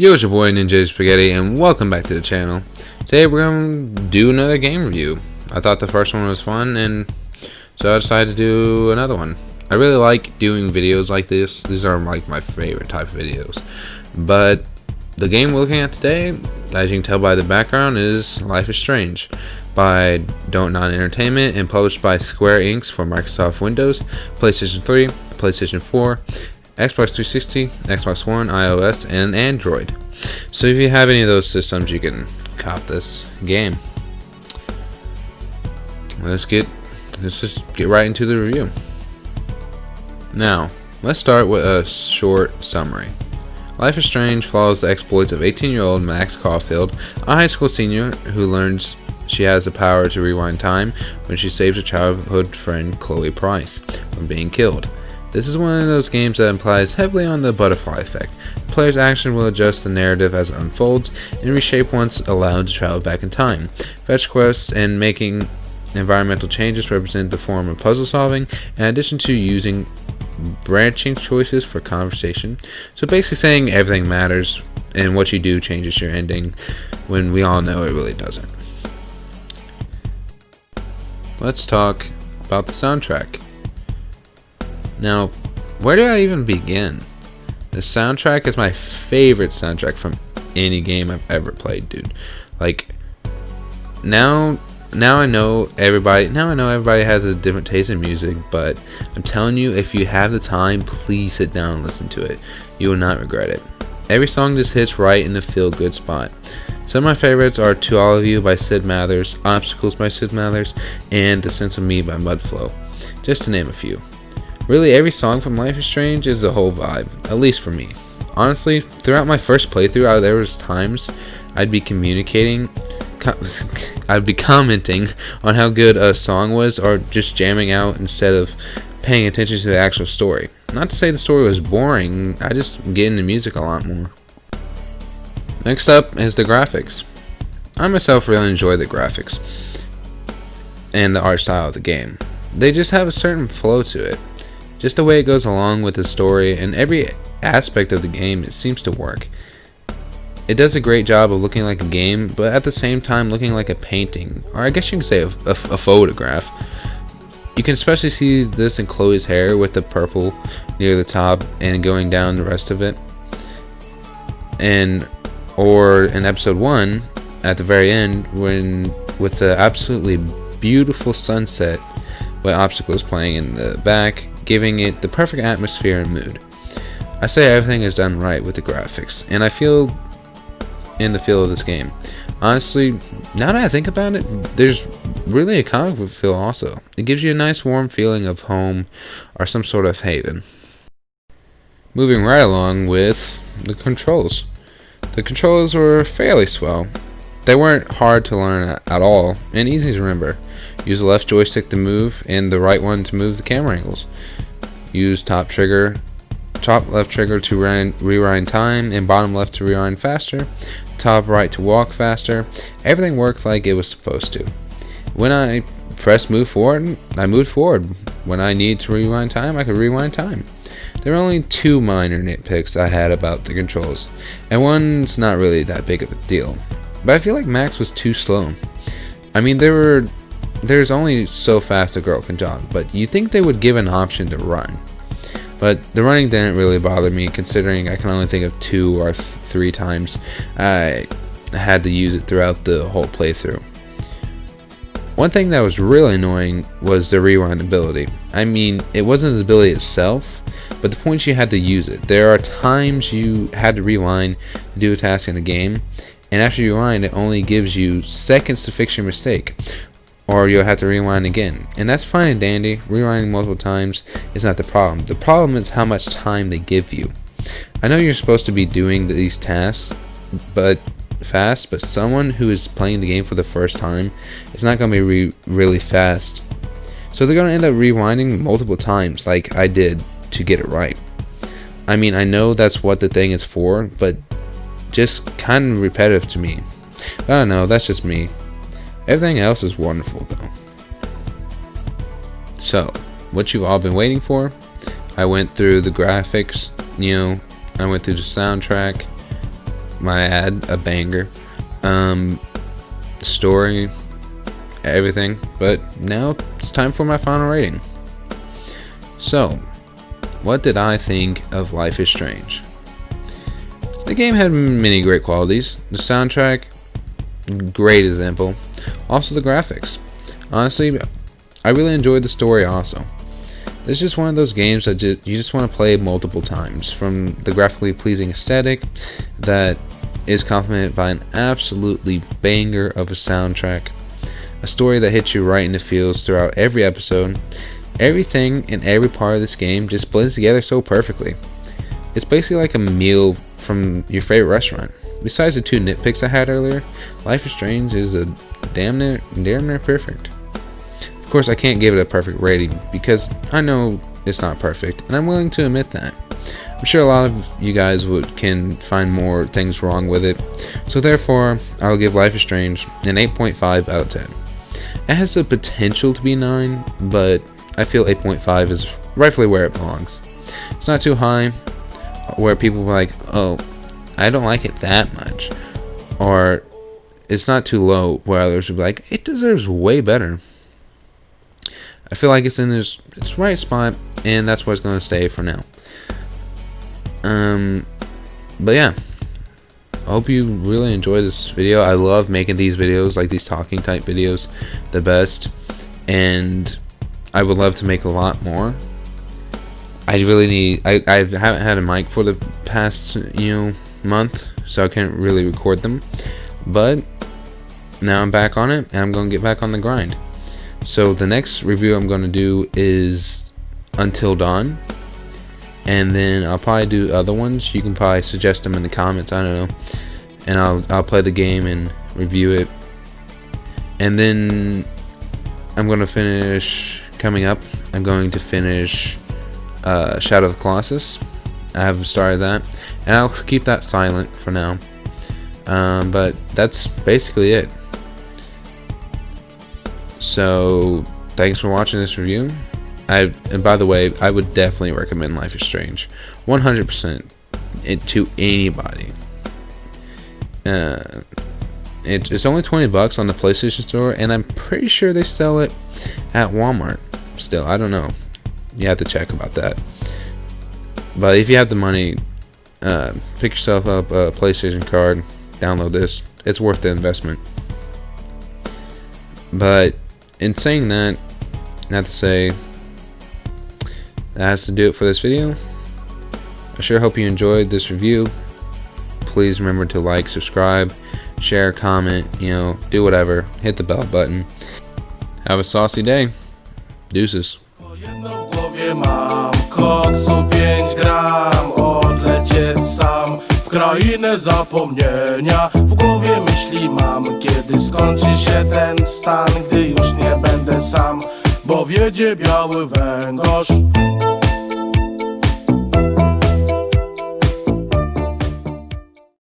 Yo, it's your boy Ninja Spaghetti, and welcome back to the channel. Today we're going to do another game review. I thought the first one was fun, and so I decided to do another one. I really like doing videos like this. These are like my favorite type of videos. But the game we're looking at today, as you can tell by the background, is Life is Strange by Don't Nod Entertainment and published by Square Enix for Microsoft Windows, PlayStation 3, PlayStation 4, Xbox 360, Xbox One, iOS, and Android. So if you have any of those systems, you can cop this game. Let's just get right into the review. Now, let's start with a short summary. Life is Strange follows the exploits of 18-year-old Max Caulfield, a high school senior who learns she has the power to rewind time when she saves her childhood friend Chloe Price from being killed. This is one of those games that implies heavily on the butterfly effect. The player's action will adjust the narrative as it unfolds and reshape once allowed to travel back in time. Fetch quests and making environmental changes represent the form of puzzle solving, in addition to using branching choices for conversation. So basically saying everything matters and what you do changes your ending, when we all know it really doesn't. Let's talk about the soundtrack. Now, where do I even begin? The soundtrack is my favorite soundtrack from any game I've ever played, dude. Like, now I know everybody has a different taste in music, but I'm telling you, if you have the time, please sit down and listen to it. You will not regret it. Every song just hits right in the feel-good spot. Some of my favorites are To All of You by Sid Mathers, Obstacles by Sid Mathers, and The Sense of Me by Mudflow, just to name a few. Really, every song from Life is Strange is a whole vibe, at least for me. Honestly, throughout my first playthrough, there was times I'd be commenting on how good a song was, or just jamming out instead of paying attention to the actual story. Not to say the story was boring, I just get into music a lot more. Next up is the graphics. I myself really enjoy the graphics and the art style of the game. They just have a certain flow to it. Just the way it goes along with the story and every aspect of the game, it seems to work. It does a great job of looking like a game, but at the same time looking like a painting, or I guess you can say a photograph. You can especially see this in Chloe's hair with the purple near the top and going down the rest of it. Or in episode 1 at the very end, with the absolutely beautiful sunset with Obstacles playing in the back, giving it the perfect atmosphere and mood. I say everything is done right with the graphics, and I feel in the feel of this game. Honestly, now that I think about it, there's really a comic book feel also. It gives you a nice warm feeling of home or some sort of haven. Moving right along with the controls. The controls were fairly swell. They weren't hard to learn at all, and easy to remember. Use the left joystick to move, and the right one to move the camera angles. Use top left trigger to rewind time, and bottom left to rewind faster. Top right to walk faster. Everything worked like it was supposed to. When I pressed move forward, I moved forward. When I need to rewind time, I could rewind time. There were only two minor nitpicks I had about the controls, and one's not really that big of a deal. But I feel like Max was too slow. I mean, there's only so fast a girl can jog, but you'd think they would give an option to run. But the running didn't really bother me, considering I can only think of 2 or 3 times I had to use it throughout the whole playthrough. One thing that was really annoying was the rewind ability. I mean, it wasn't the ability itself, but the point you had to use it. There are times you had to rewind to do a task in the game, and after you rewind, it only gives you seconds to fix your mistake, or you'll have to rewind again. And that's fine and dandy. Rewinding multiple times is not the problem. The problem is how much time they give you. I know you're supposed to be doing these tasks fast, but someone who is playing the game for the first time is not going to be really fast. So they're going to end up rewinding multiple times like I did to get it right. I mean, I know that's what the thing is for, but just kind of repetitive to me. I don't know, that's just me. Everything else is wonderful though. So, what you've all been waiting for, I went through the graphics, I went through the soundtrack, might add, a banger. Story, everything. But now it's time for my final rating. So, what did I think of Life is Strange? The game had many great qualities. The soundtrack, great example. Also the graphics. Honestly, I really enjoyed the story also. It's just one of those games that you just want to play multiple times. From the graphically pleasing aesthetic that is complemented by an absolutely banger of a soundtrack. A story that hits you right in the feels throughout every episode. Everything in every part of this game just blends together so perfectly. It's basically like a meal from your favorite restaurant. Besides the 2 nitpicks I had earlier, Life is Strange is a damn near perfect. Of course, I can't give it a perfect rating because I know it's not perfect, and I'm willing to admit that. I'm sure a lot of you guys can find more things wrong with it, so therefore I'll give Life is Strange an 8.5 out of 10. It has the potential to be 9, but I feel 8.5 is rightfully where it belongs. It's not too high, where people are like, oh, I don't like it that much. Or it's not too low, where others would be like, it deserves way better. I feel like it's in its right spot, and that's where it's going to stay for now. But yeah, I hope you really enjoyed this video. I love making these videos, like these talking type videos, the best. And I would love to make a lot more. I really need. I haven't had a mic for the past month, so I can't really record them. But now I'm back on it, and I'm gonna get back on the grind. So the next review I'm gonna do is Until Dawn, and then I'll probably do other ones. You can probably suggest them in the comments. I don't know, and I'll play the game and review it. And then I'm gonna finish. Coming up, I'm going to finish Shadow of the Colossus. I haven't started that, and I'll keep that silent for now. But that's basically it. So thanks for watching this review. And by the way, I would definitely recommend Life is Strange 100% to anybody. It's only $20 on the PlayStation Store, and I'm pretty sure they sell it at Walmart still. I don't know, you have to check about that. But if you have the money, pick yourself up a PlayStation card, download this. It's worth the investment. But in saying that, not to say that has to do it for this video. I sure hope you enjoyed this review. Please remember to like, subscribe, share, comment, do whatever. Hit the bell button. Have a saucy day. Deuces. Jedno w głowie mam, koksu 5 gram, odlecieć sam w krainę zapomnienia. W głowie myśli mam, kiedy skończy się ten stan, gdy już nie będę sam, bo wiedzie biały węgorz.